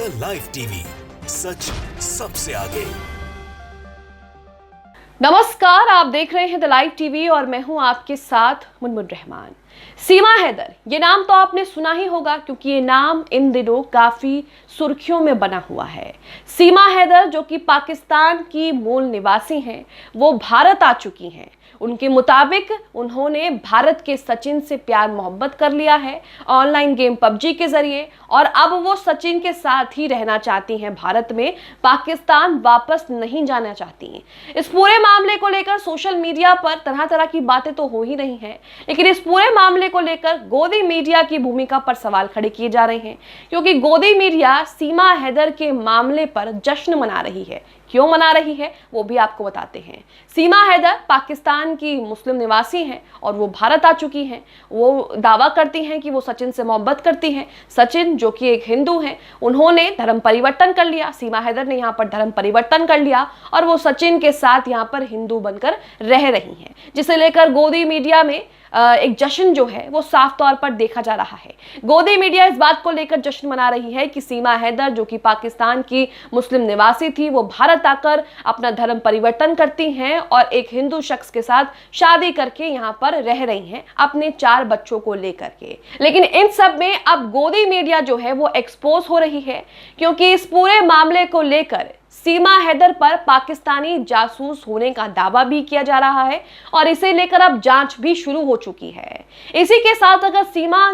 The live TV, सच सबसे आगे। नमस्कार, आप देख रहे हैं द लाइव टीवी और मैं हूं आपके साथ मुनमुन रहमान। सीमा हैदर, ये नाम तो आपने सुना ही होगा क्योंकि ये नाम इन दिनों काफी सुर्खियों में बना हुआ है। सीमा हैदर जो कि पाकिस्तान की मूल निवासी हैं, वो भारत आ चुकी हैं। उनके मुताबिक उन्होंने भारत के सचिन से प्यार मोहब्बत कर लिया है ऑनलाइन गेम पबजी के जरिए, और अब वो सचिन के साथ ही रहना चाहती हैं भारत में, पाकिस्तान वापस नहीं जाना चाहती हैं। इस पूरे मामले को लेकर सोशल मीडिया पर तरह तरह की बातें तो हो ही रही हैं, लेकिन इस पूरे मामले को लेकर गोदी मीडिया की भूमिका पर सवाल खड़े किए जा रहे हैं, क्योंकि गोदी मीडिया सीमा हैदर के मामले पर जश्न मना रही है। क्यों मना रही है वो भी आपको बताते हैं। सीमा हैदर पाकिस्तान की मुस्लिम निवासी हैं और वो भारत आ चुकी हैं। वो दावा करती हैं कि वो सचिन से मोहब्बत करती हैं। सचिन जो कि एक हिंदू हैं, उन्होंने धर्म परिवर्तन कर लिया। सीमा हैदर ने यहाँ पर धर्म परिवर्तन कर लिया और वो सचिन के साथ यहाँ पर हिंदू बनकर रह रही हैं, जिसे लेकर गोदी मीडिया में एक जश्न जो है वो साफ तौर पर देखा जा रहा है। गोदी मीडिया इस बात को लेकर जश्न मना रही है कि सीमा हैदर जो कि पाकिस्तान की मुस्लिम निवासी थी, वो भारत आकर अपना धर्म परिवर्तन करती हैं और एक हिंदू शख्स के साथ शादी करके यहाँ पर रह रही हैं अपने 4 बच्चों को लेकर के। लेकिन इन सब में अब गोदी मीडिया जो है वो एक्सपोज हो रही है, क्योंकि इस पूरे मामले को लेकर सीमा हैदर पर पाकिस्तानी जासूस होने का दावा भी किया जा रहा है और इसे लेकर अब जांच भी शुरू हो चुकी है। इसी के साथ अगर सीमा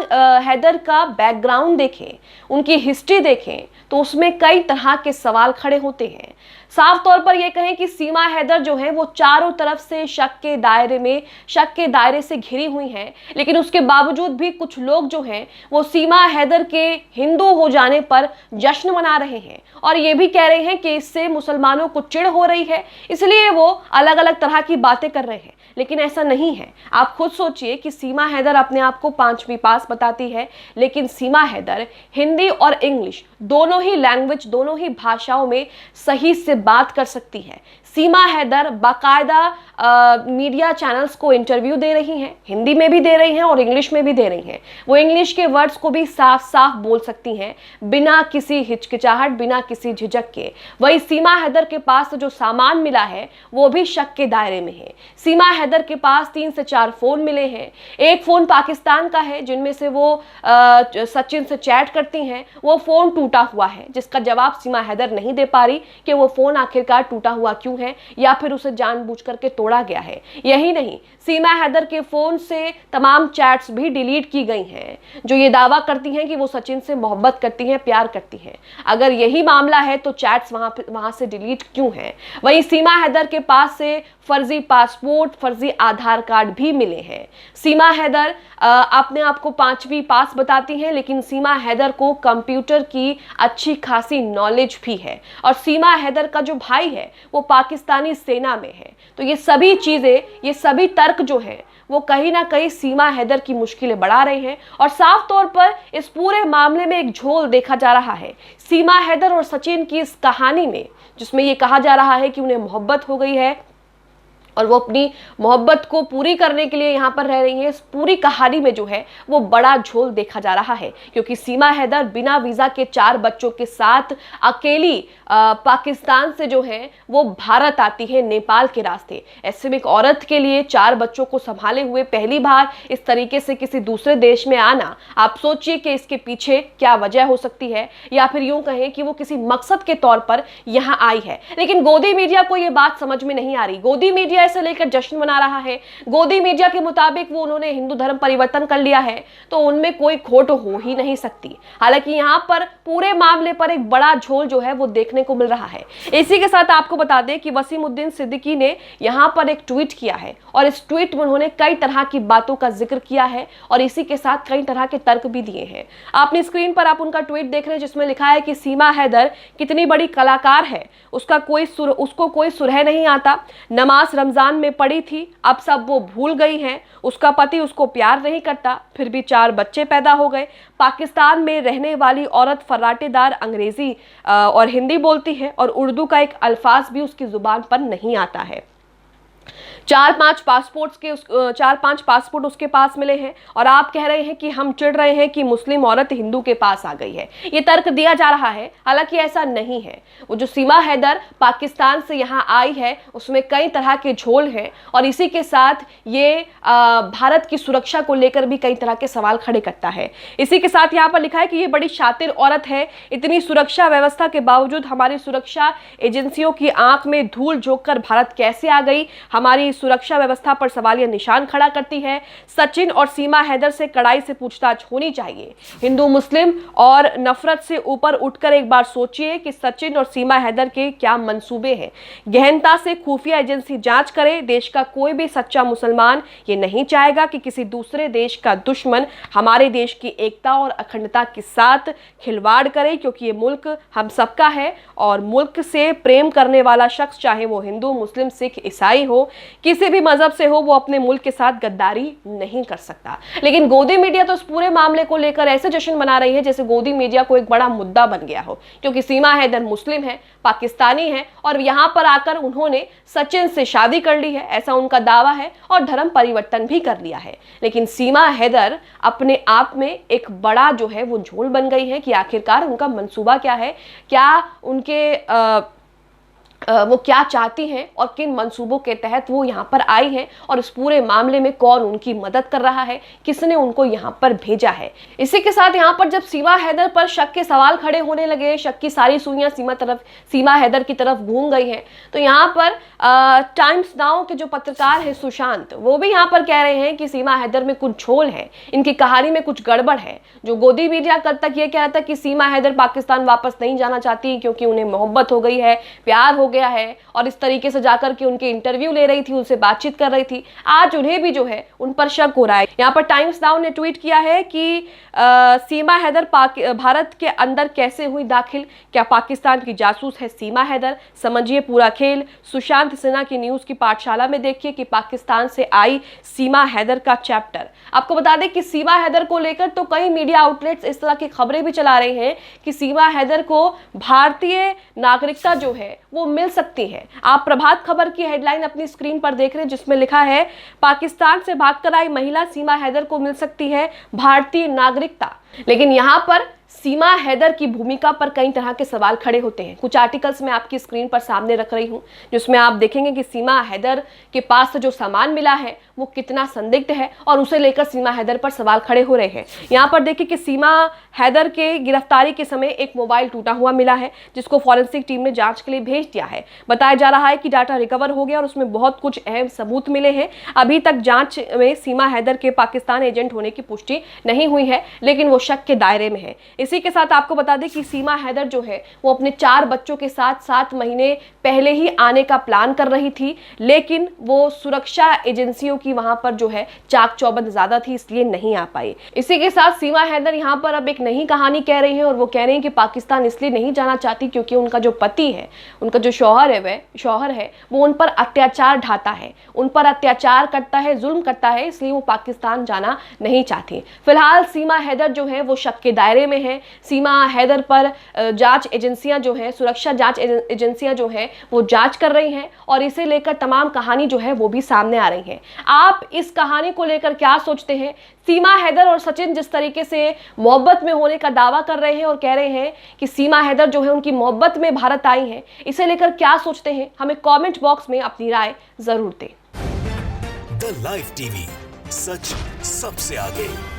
हैदर का बैकग्राउंड देखें, उनकी हिस्ट्री देखें, तो उसमें कई तरह के सवाल खड़े होते हैं। साफ तौर पर यह कहें कि सीमा हैदर जो है वो चारों तरफ से शक के दायरे से घिरी हुई हैं, लेकिन उसके बावजूद भी कुछ लोग जो हैं वो सीमा हैदर के हिंदू हो जाने पर जश्न मना रहे हैं और ये भी कह रहे हैं कि इससे मुसलमानों को चिढ़ हो रही है, इसलिए वो अलग अलग तरह की बातें कर रहे हैं। लेकिन ऐसा नहीं है। आप खुद सोचिए कि सीमा हैदर अपने आप को 5वीं पास बताती है, लेकिन सीमा हैदर हिंदी और इंग्लिश दोनों ही लैंग्वेज, दोनों ही भाषाओं में सही से बात कर सकती है। सीमा हैदर बाकायदा मीडिया चैनल्स को इंटरव्यू दे रही हैं, हिंदी में भी दे रही हैं और इंग्लिश में भी दे रही हैं। वो इंग्लिश के वर्ड्स को भी साफ साफ बोल सकती हैं बिना किसी हिचकिचाहट, बिना किसी झिझक के। वही सीमा हैदर के पास जो सामान मिला है वो भी शक के दायरे में है। सीमा हैदर के पास 3 से 4 फोन मिले हैं। एक फोन पाकिस्तान का है जिनमें से वो सचिन से चैट करती हैं। वो फोन टूटा हुआ है जिसका जवाब सीमा हैदर नहीं दे पा रही कि वो फोन आखिरकार टूटा हुआ क्यों है या फिर उसे जानबूझ करके तोड़ा गया है। यही नहीं, सीमा हैदर के फोन से तमाम चैट्स भी डिलीट की गई हैं, जो ये दावा करती हैं कि वो सचिन से मोहब्बत करती हैं, प्यार करती हैं। अगर यही मामला है तो चैट्स वहां से डिलीट क्यों हैं? वहीं सीमा हैदर के पास से फर्जी पासपोर्ट, फर्जी आधार कार्ड भी मिले हैं। सीमा हैदर अपने आप को 5वीं पास बताती हैं, लेकिन सीमा हैदर को कंप्यूटर की अच्छी खासी नॉलेज भी है और सीमा हैदर का जो भाई है वो पाकिस्तानी सेना में है। तो ये सभी चीजें, ये सभी तर्क जो हैं वो कहीं ना कहीं सीमा हैदर की मुश्किलें बढ़ा रहे हैं और साफ तौर पर इस पूरे मामले में एक झोल देखा जा रहा है सीमा हैदर और सचिन की इस कहानी में, जिसमें ये कहा जा रहा है कि उन्हें मोहब्बत हो गई है और वो अपनी मोहब्बत को पूरी करने के लिए यहाँ पर रह रही है। इस पूरी कहानी में जो है वो बड़ा झोल देखा जा रहा है, क्योंकि सीमा हैदर बिना वीज़ा के 4 बच्चों के साथ अकेली पाकिस्तान से जो है वो भारत आती है नेपाल के रास्ते। ऐसे में एक औरत के लिए 4 बच्चों को संभाले हुए पहली बार इस तरीके से किसी दूसरे देश में आना, आप सोचिए कि इसके पीछे क्या वजह हो सकती है, या फिर यूं कहें कि वो किसी मकसद के तौर पर यहाँ आई है। लेकिन गोदी मीडिया को ये बात समझ में नहीं आ रही। गोदी मीडिया इसे लेकर जश्न मना रहा है। गोदी मीडिया के मुताबिक वो उन्होंने हिंदू धर्म परिवर्तन कर लिया है, तो उनमें कोई खोट हो ही नहीं सकती। हालांकि यहाँ पर पूरे मामले पर एक बड़ा झोल जो है वो देखने को मिल रहा है। इसी के साथ आपको बता दें कि वसीमुद्दीन सिद्दीकी ने यहाँ पर एक ट्वीट किया है और इस ट्वीट में उन्होंने कई तरह की बातों का जिक्र किया है और इसी के साथ कई तरह के तर्क भी दिए हैं। आपने स्क्रीन पर आप उनका ट्वीट देख रहे हैं, जिसमें लिखा है कि सीमा हैदर कितनी बड़ी कलाकार है, उसको कोई सुरह नहीं आता। नमाज रमजान में पड़ी थी, अब सब वो भूल गई हैं। उसका पति उसको प्यार नहीं करता, फिर भी 4 बच्चे पैदा हो गए। पाकिस्तान में रहने वाली औरत फर्राटेदार अंग्रेजी और हिंदी बोलती है और उर्दू का एक अल्फाज भी उसकी जुबान पर नहीं आता है। 4-5 पासपोर्ट उसके पास मिले हैं और आप कह रहे हैं कि हम चिढ़ रहे हैं कि मुस्लिम औरत हिंदू के पास आ गई है। ये तर्क दिया जा रहा है, हालांकि ऐसा नहीं है। वो जो सीमा हैदर पाकिस्तान से यहाँ आई है उसमें कई तरह के झोल हैं और इसी के साथ ये भारत की सुरक्षा को लेकर भी कई तरह के सवाल खड़े करता है। इसी के साथ यहाँ पर लिखा है कि ये बड़ी शातिर औरत है, इतनी सुरक्षा व्यवस्था के बावजूद हमारी सुरक्षा एजेंसियों की आंख में धूल झोंककर भारत कैसे आ गई, हमारी सुरक्षा व्यवस्था पर सवालिया निशान खड़ा करती है। सचिन और सीमा हैदर से कड़ाई से पूछताछ होनी चाहिए। हिंदू मुस्लिम और नफरत से ऊपर उठकर एक बार सोचिए कि सचिन और सीमा हैदर के क्या मंसूबे हैं। गहनता से खुफिया एजेंसी जांच करे। देश का कोई भी सच्चा मुसलमान ये नहीं चाहेगा कि किसी दूसरे देश का दुश्मन हमारे देश की एकता और अखंडता के साथ खिलवाड़ करे, क्योंकि ये मुल्क हम सबका है और मुल्क से प्रेम करने वाला शख्स, चाहे वो हिंदू, मुस्लिम, सिख, ईसाई हो, किसी भी मजहब से हो, वो अपने मुल्क के साथ गद्दारी नहीं कर सकता। लेकिन गोदी मीडिया तो इस पूरे मामले को लेकर ऐसे जश्न मना रही है जैसे गोदी मीडिया को एक बड़ा मुद्दा बन गया हो, क्योंकि सीमा हैदर मुस्लिम है, पाकिस्तानी है और यहाँ पर आकर उन्होंने सचिन से शादी कर ली है, ऐसा उनका दावा है, और धर्म परिवर्तन भी कर लिया है। लेकिन सीमा हैदर अपने आप में एक बड़ा जो है वो झोल बन गई है कि आखिरकार उनका मंसूबा क्या है, क्या उनके वो क्या चाहती हैं और किन मंसूबों के तहत वो यहाँ पर आई हैं और इस पूरे मामले में कौन उनकी मदद कर रहा है, किसने उनको यहाँ पर भेजा है। इसी के साथ यहाँ पर जब सीमा हैदर पर शक के सवाल खड़े होने लगे, शक की सारी सुइयां सीमा हैदर की तरफ घूम गई हैं, तो यहाँ पर टाइम्स नाउ के जो पत्रकार है सुशांत, वो भी यहाँ पर कह रहे हैं कि सीमा हैदर में कुछ झोल है, इनकी कहानी में कुछ गड़बड़ है। जो गोदी मीडिया कल तक ये कह रहा था कि सीमा हैदर पाकिस्तान वापस नहीं जाना चाहती क्योंकि उन्हें मोहब्बत हो गई है, प्यार हो गया है, और इस तरीके से जाकर के उनके इंटरव्यू ले रही थी, उनसे बातचीत कर रही थी, आज उन्हें भी जो है उन पर शक हो रहा है। यहाँ पर टाइम्स नाउ ने ट्वीट किया है कि सीमा हैदर भारत के अंदर कैसे हुई दाखिल, क्या पाकिस्तान की जासूस है सीमा हैदर, समझिए पूरा खेल। सुशांत सिन्हा की न्यूज की पाठशाला में देखिए कि पाकिस्तान से आई सीमा हैदर का चैप्टर। आपको बता दें कि सीमा हैदर को लेकर तो कई मीडिया आउटलेट्स इस तरह की खबरें भी चला रहे हैं कि सीमा हैदर को भारतीय नागरिकता जो है वो मिल सकती है। आप प्रभात खबर की हेडलाइन अपनी स्क्रीन पर देख रहे हैं जिसमें लिखा है, पाकिस्तान से भागकर आई महिला सीमा हैदर को मिल सकती है भारतीय नागरिकता। लेकिन यहाँ पर सीमा हैदर की भूमिका पर कई तरह के सवाल खड़े होते हैं। कुछ आर्टिकल्स मैं आपकी स्क्रीन पर सामने रख रही हूं जिसमें आप देखेंगे कि सीमा हैदर के पास से जो सामान मिला है वो कितना संदिग्ध है और उसे लेकर सीमा हैदर पर सवाल खड़े हो रहे हैं। यहाँ पर देखिए कि सीमा हैदर के गिरफ्तारी के समय एक मोबाइल टूटा हुआ मिला है जिसको फॉरेंसिक टीम ने जांच के लिए भेज दिया है। बताया जा रहा है कि डाटा रिकवर हो गया और उसमें बहुत कुछ अहम सबूत मिले हैं। अभी तक जांच में सीमा हैदर के पाकिस्तान एजेंट होने की पुष्टि नहीं हुई है, लेकिन वो शक के दायरे में है। इसी के साथ आपको बता दें कि सीमा हैदर जो है वो अपने 4 बच्चों के साथ 7 महीने पहले ही आने का प्लान कर रही थी, लेकिन वो सुरक्षा एजेंसियों की वहां पर जो है चाक चौबंद ज्यादा थी, इसलिए नहीं आ पाई। इसी के साथ सीमा हैदर यहाँ पर अब एक नई कहानी कह रही है और वो कह रही है कि पाकिस्तान इसलिए नहीं जाना चाहती क्योंकि उनका जो पति है, उनका जो शौहर है वो उन पर अत्याचार ढाता है, उन पर अत्याचार करता है, जुल्म करता है, इसलिए वो पाकिस्तान जाना नहीं चाहती। फिलहाल सीमा हैदर जो है वो शक के दायरे में है। सीमा हैदर पर जांच एजेंसियां जो है, सुरक्षा जांच एजेंसियां जो है वो जांच कर रही हैं और इसे लेकर तमाम कहानी जो है वो भी सामने आ रही है। आप इस कहानी को लेकर क्या सोचते हैं? सीमा हैदर और सचिन जिस तरीके से मोहब्बत में होने का दावा कर रहे हैं और कह रहे हैं कि सीमा हैदर जो है उनकी मोहब्बत में भारत आई है, इसे लेकर क्या सोचते हैं? हमें कमेंट बॉक्स में अपनी राय जरूर दें। द लाइव टीवी, सच सबसे आगे।